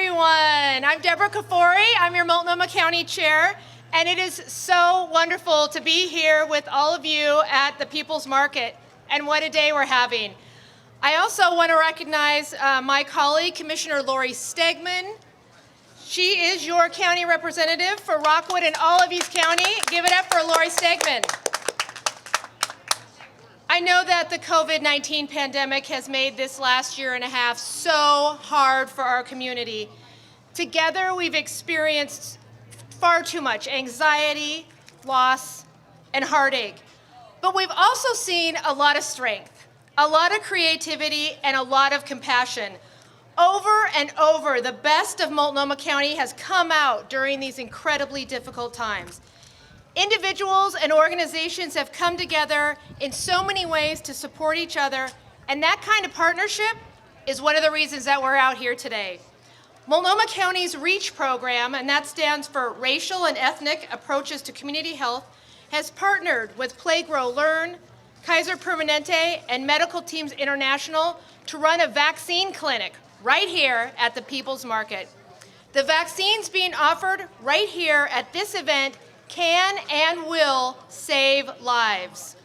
everyone. I'm Deborah Kafori. I'm your Multnomah County Chair, and it is so wonderful to be here with all of you at the People's Market, and what a day we're having. I also want to recognize my colleague, Commissioner Laurie Stegman. She is your county representative for Rockwood and all of East County. Give it up for Laurie Stegman. I know that the COVID-19 pandemic has made this last year and a half so hard for our community. Together, we've experienced far too much anxiety, loss, and heartache. But we've also seen a lot of strength, a lot of creativity, and a lot of compassion. Over and over, the best of Multnomah County has come out during these incredibly difficult times. Individuals and organizations have come together in so many ways to support each other, and that kind of partnership is one of the reasons that we're out here today. Multnomah County's REACH program, and that stands for Racial and Ethnic Approaches to Community Health, has partnered with Play, Grow, Learn, Kaiser Permanente, and Medical Teams International to run a vaccine clinic right here at the People's Market. The vaccines being offered right here at this event can and will save lives.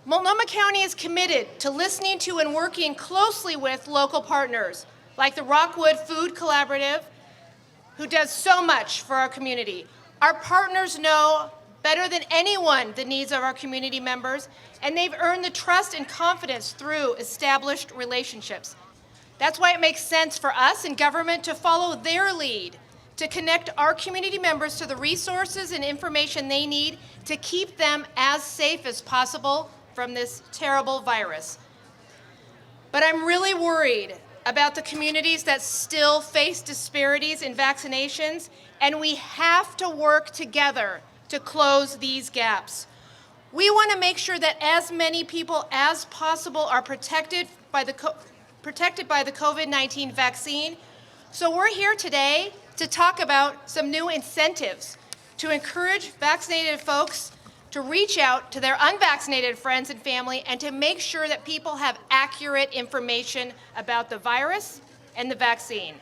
Multnomah County is committed to listening to and working closely with local partners like the Rockwood Food Collaborative, who does so much for our community. Our partners know better than anyone the needs of our community members, and they've earned the trust and confidence through established relationships. That's why it makes sense for us in government to follow their lead, to connect our community members to the resources and information they need to keep them as safe as possible from this terrible virus. But I'm really worried about the communities that still face disparities in vaccinations, and we have to work together to close these gaps. We want to make sure that as many people as possible are protected by the COVID-19 vaccine. So we're here today to talk about some new incentives to encourage vaccinated folks to reach out to their unvaccinated friends and family and to make sure that people have accurate information about the virus and the vaccine.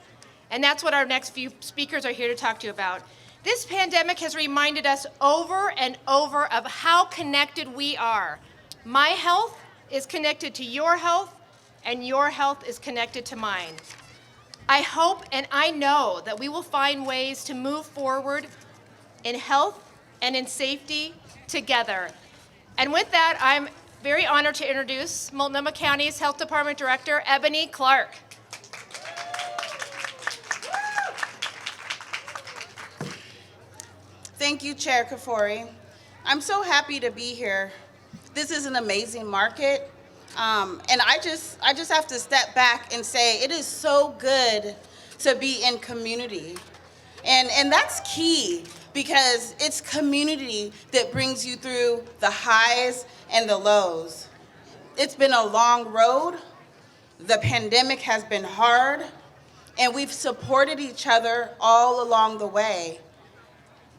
And that's what our next few speakers are here to talk to you about. This pandemic has reminded us over and over of how connected we are. My health is connected to your health, and your health is connected to mine. I hope and I know that we will find ways to move forward in health and in safety together. And with that, I'm very honored to introduce Multnomah County's Health Department Director, Ebony Clark. Thank you, Chair Kafori. I'm so happy to be here. This is an amazing market. And I just have to step back and say it is so good to be in community. And that's key because it's community that brings you through the highs and the lows. It's been a long road. The pandemic has been hard, and we've supported each other all along the way.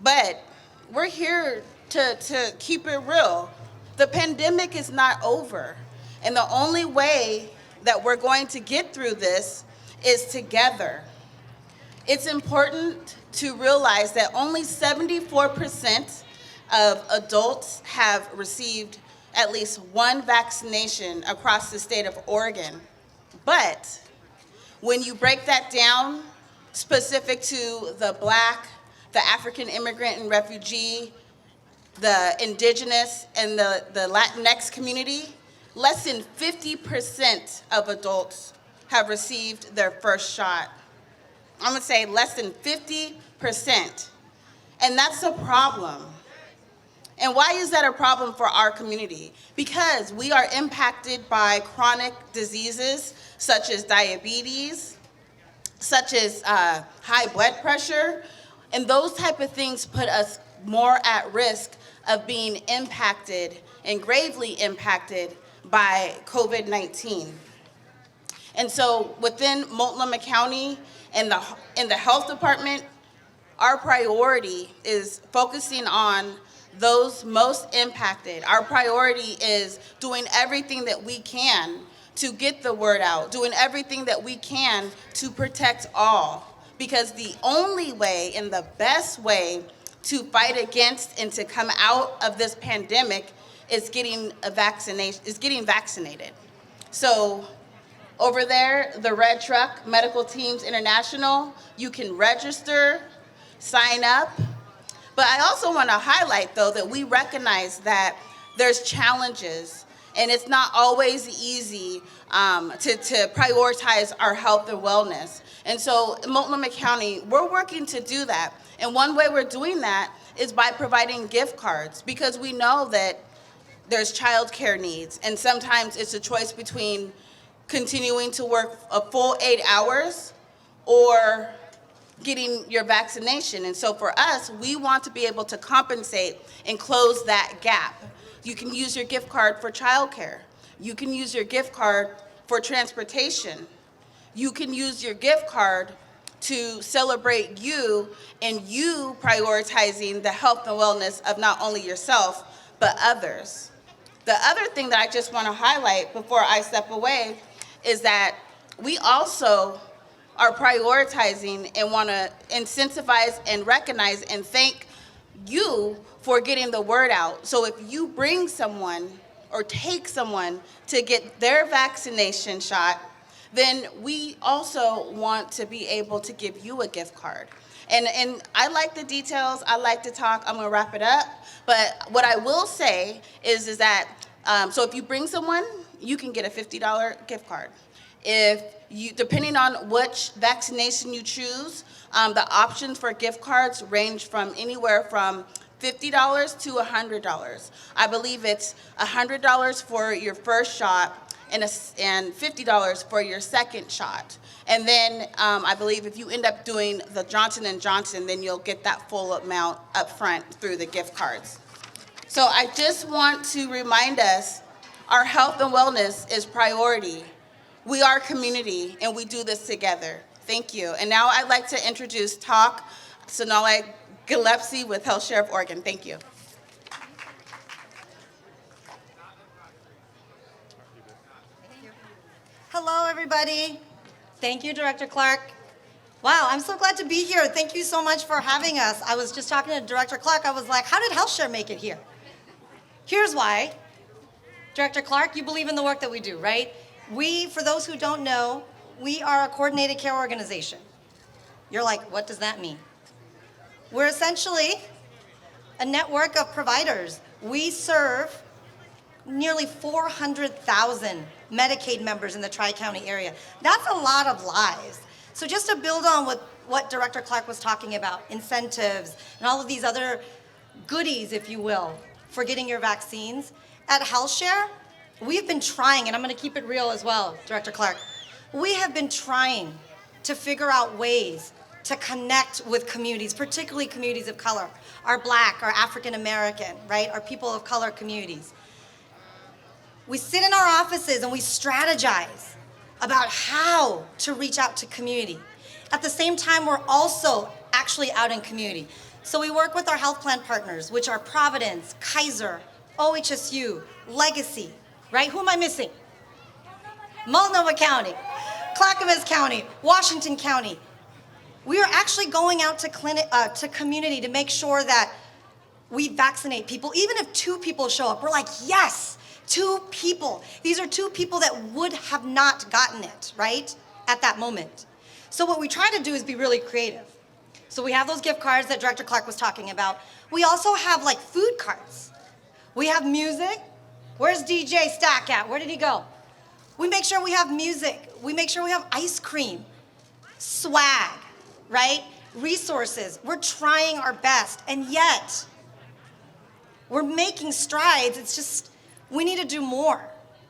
But we're here to keep it real. The pandemic is not over. And the only way that we're going to get through this is together. It's important to realize that only 74% of adults have received at least one vaccination across the state of Oregon. But when you break that down, specific to the Black, the African immigrant and refugee, the indigenous, and the Latinx community, less than 50% of adults have received their first shot. I'm gonna say less than 50%. And that's a problem. And why is that a problem for our community? Because we are impacted by chronic diseases such as diabetes, such as high blood pressure, and those type of things put us more at risk of being impacted and gravely impacted by COVID-19. And so within Multnomah County and in the health department, our priority is focusing on those most impacted. Our priority is doing everything that we can to get the word out, doing everything that we can to protect all. because the only way and the best way to fight against and to come out of this pandemic is getting vaccinated. So over there, the Red Truck Medical Teams International, you can register, sign up. But I also want to highlight, though, that we recognize that there's challenges, and it's not always easy to prioritize our health and wellness. And so in Multnomah County, we're working to do that. And one way we're doing that is by providing gift cards, because we know that there's childcare needs, and sometimes it's a choice between continuing to work a full 8 hours or getting your vaccination. And so for us, we want to be able to compensate and close that gap. You can use your gift card for childcare. You can use your gift card for transportation. You can use your gift card to celebrate you and you prioritizing the health and wellness of not only yourself, but others. The other thing that I just want to highlight before I step away is that we also are prioritizing and want to incentivize and recognize and thank you for getting the word out. So if you bring someone or take someone to get their vaccination shot, then we also want to be able to give you a gift card. And I like the details, I like to talk, I'm gonna wrap it up. But what I will say is that, so if you bring someone, you can get a $50 gift card. If you, depending on which vaccination you choose, the options for gift cards range from anywhere from $50 to $100. I believe it's $100 for your first shot and $50 for your second shot. And then I believe if you end up doing the Johnson & Johnson, then you'll get that full amount up front through the gift cards. So I just want to remind us, our health and wellness is priority. We are community, and we do this together. Thank you. And now I'd like to introduce Talk Sonali Gillespie with Healthshare of Oregon. Thank you. Hello, everybody. Thank you, Director Clark. Wow, I'm so glad to be here. Thank you so much for having us. I was just talking to Director Clark. I was like, how did Healthshare make it here? Here's why. Director Clark, you believe in the work that we do, right? We, for those who don't know, we are a coordinated care organization. You're like, what does that mean? We're essentially a network of providers. We serve nearly 400,000 Medicaid members in the Tri-County area. That's a lot of lives. So just to build on what Director Clark was talking about, incentives and all of these other goodies, if you will, for getting your vaccines, at Healthshare, we've been trying, and I'm gonna keep it real as well, Director Clark, we have been trying to figure out ways to connect with communities, particularly communities of color, our Black, our African American, right, our people of color communities. We sit in our offices and we strategize about how to reach out to community. At the same time, we're also actually out in community. So we work with our health plan partners, which are Providence, Kaiser, OHSU, Legacy, right? Who am I missing? Multnomah County, Clackamas County, Washington County. We are actually going out to community to make sure that we vaccinate people. Even if 2 people show up, we're like, yes, 2 people. These are 2 people that would have not gotten it, right, at that moment. So what we try to do is be really creative. So we have those gift cards that Director Clark was talking about. We also have like food cards. We have music. Where's DJ Stack at? Where did he go? We make sure we have music. We make sure we have ice cream, swag, right? Resources. We're trying our best, and yet we're making strides. It's just, we need to do more,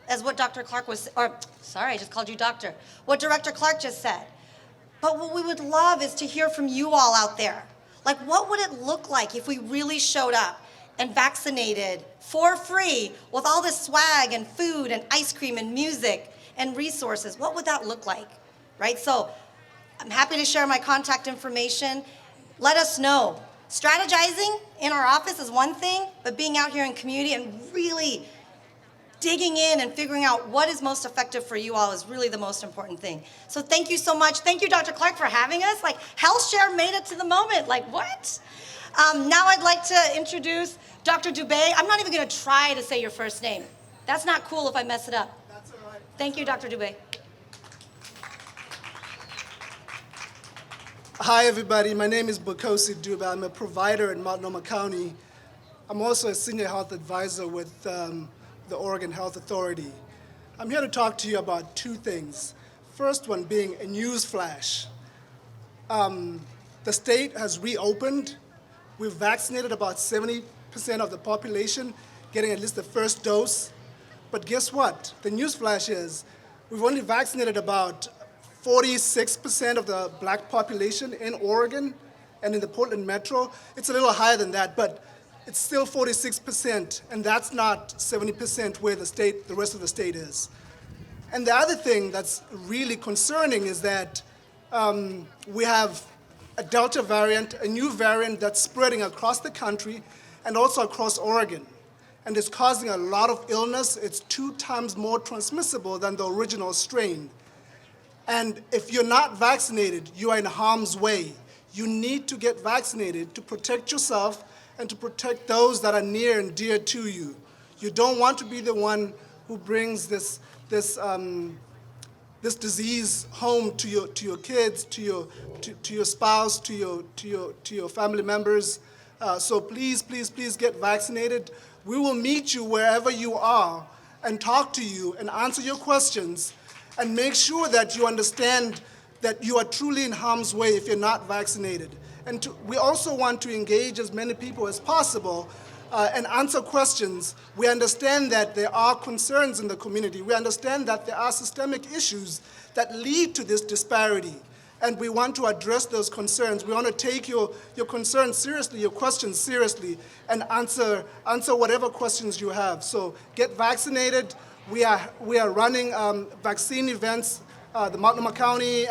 as what Dr. Clark was, or sorry, I just called you doctor, what Director Clark just said. But what we would love is to hear from you all out there. Like, what would it look like if we really showed up and vaccinated for free with all this swag and food and ice cream and music and resources? What would that look like, right? So I'm happy to share my contact information. Let us know. Strategizing in our office is one thing, but being out here in community and really digging in and figuring out what is most effective for you all is really the most important thing. So thank you so much. Thank you, Dr. Clark, for having us. Like, Healthshare made it to the moment. Like, what? Now I'd like to introduce Dr. Dubé. I'm not even going to try to say your first name. That's not cool if I mess it up. That's all right. Thank you, Dr. Dubé. Hi, everybody. My name is Bukosi Dube. I'm a provider in Multnomah County. I'm also a senior health advisor with the Oregon Health Authority. I'm here to talk to you about two things. First one being a news flash. The state has reopened. We've vaccinated about 70% of the population, getting at least the first dose. But guess what? The news flash is we've only vaccinated about 46% of the black population in Oregon and in the Portland metro. It's a little higher than that, but it's still 46%, and that's not 70% where the rest of the state is. And the other thing that's really concerning is that we have a Delta variant, a new variant that's spreading across the country and also across Oregon. And it's causing a lot of illness. It's 2 times more transmissible than the original strain. And if you're not vaccinated, you are in harm's way. You need to get vaccinated to protect yourself and to protect those that are near and dear to you. You don't want to be the one who brings this disease home to your kids, to your spouse, to your family members. So please, please, please get vaccinated. We will meet you wherever you are and talk to you and answer your questions and make sure that you understand that you are truly in harm's way if you're not vaccinated. And we also want to engage as many people as possible and answer questions. We understand that there are concerns in the community. We understand that there are systemic issues that lead to this disparity. And we want to address those concerns. We want to take your concerns seriously, your questions seriously, and answer whatever questions you have. So get vaccinated. We are running vaccine events. The Multnomah County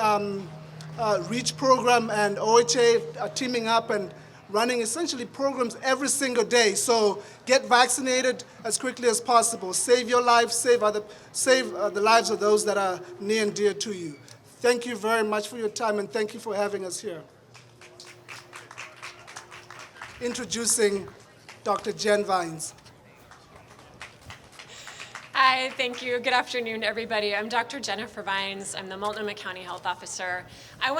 REACH program and OHA are teaming up and running essentially programs every single day. So get vaccinated as quickly as possible. Save your life, save the lives of those that are near and dear to you. Thank you very much for your time, and thank you for having us here. Introducing Dr. Jen Vines. Hi, thank you. Good afternoon, everybody. I'm Dr. Jennifer Vines. I'm the Multnomah County Health Officer. I'm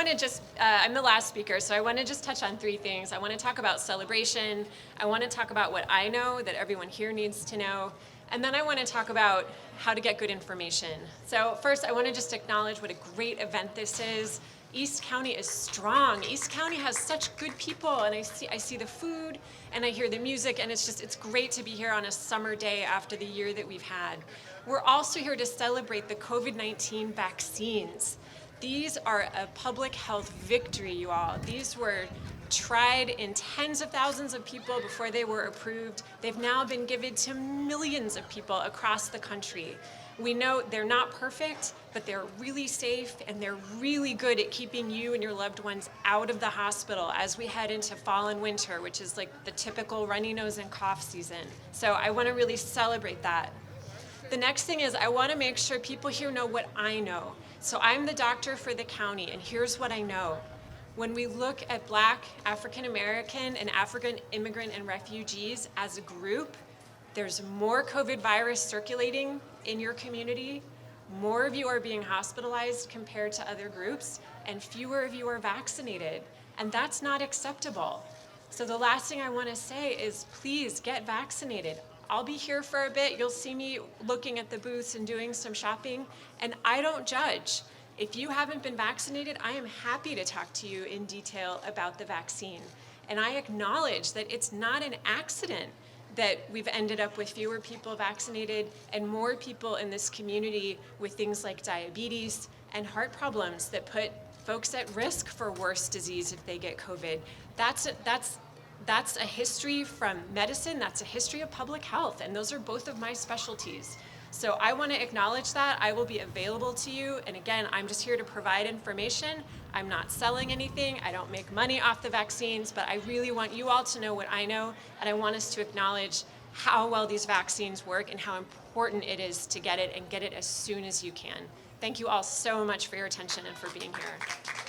the last speaker, so I want to just touch on 3 things. I want to talk about celebration. I want to talk about what I know that everyone here needs to know. And then I want to talk about how to get good information. So first, I want to just acknowledge what a great event this is. East County is strong. East County has such good people, and I see the food, and I hear the music, and it's great to be here on a summer day after the year that we've had. We're also here to celebrate the COVID-19 vaccines. These are a public health victory, you all. These were tried in tens of thousands of people before they were approved. They've now been given to millions of people across the country. We know they're not perfect, but they're really safe, and they're really good at keeping you and your loved ones out of the hospital as we head into fall and winter, which is like the typical runny nose and cough season. So I want to really celebrate that. The next thing is I want to make sure people here know what I know. So I'm the doctor for the county, and here's what I know. When we look at Black, African American, and African immigrant and refugees as a group, there's more COVID virus circulating in your community, more of you are being hospitalized compared to other groups, and fewer of you are vaccinated. And that's not acceptable. So the last thing I want to say is please get vaccinated. I'll be here for a bit. You'll see me looking at the booths and doing some shopping, and I don't judge. If you haven't been vaccinated, I am happy to talk to you in detail about the vaccine. And I acknowledge that it's not an accident that we've ended up with fewer people vaccinated and more people in this community with things like diabetes and heart problems that put folks at risk for worse disease if they get COVID. That's a history from medicine, that's a history of public health, and those are both of my specialties. So I want to acknowledge that. I will be available to you, and again, I'm just here to provide information. I'm not selling anything. I don't make money off the vaccines, but I really want you all to know what I know, and I want us to acknowledge how well these vaccines work and how important it is to get it and get it as soon as you can. Thank you all so much for your attention and for being here.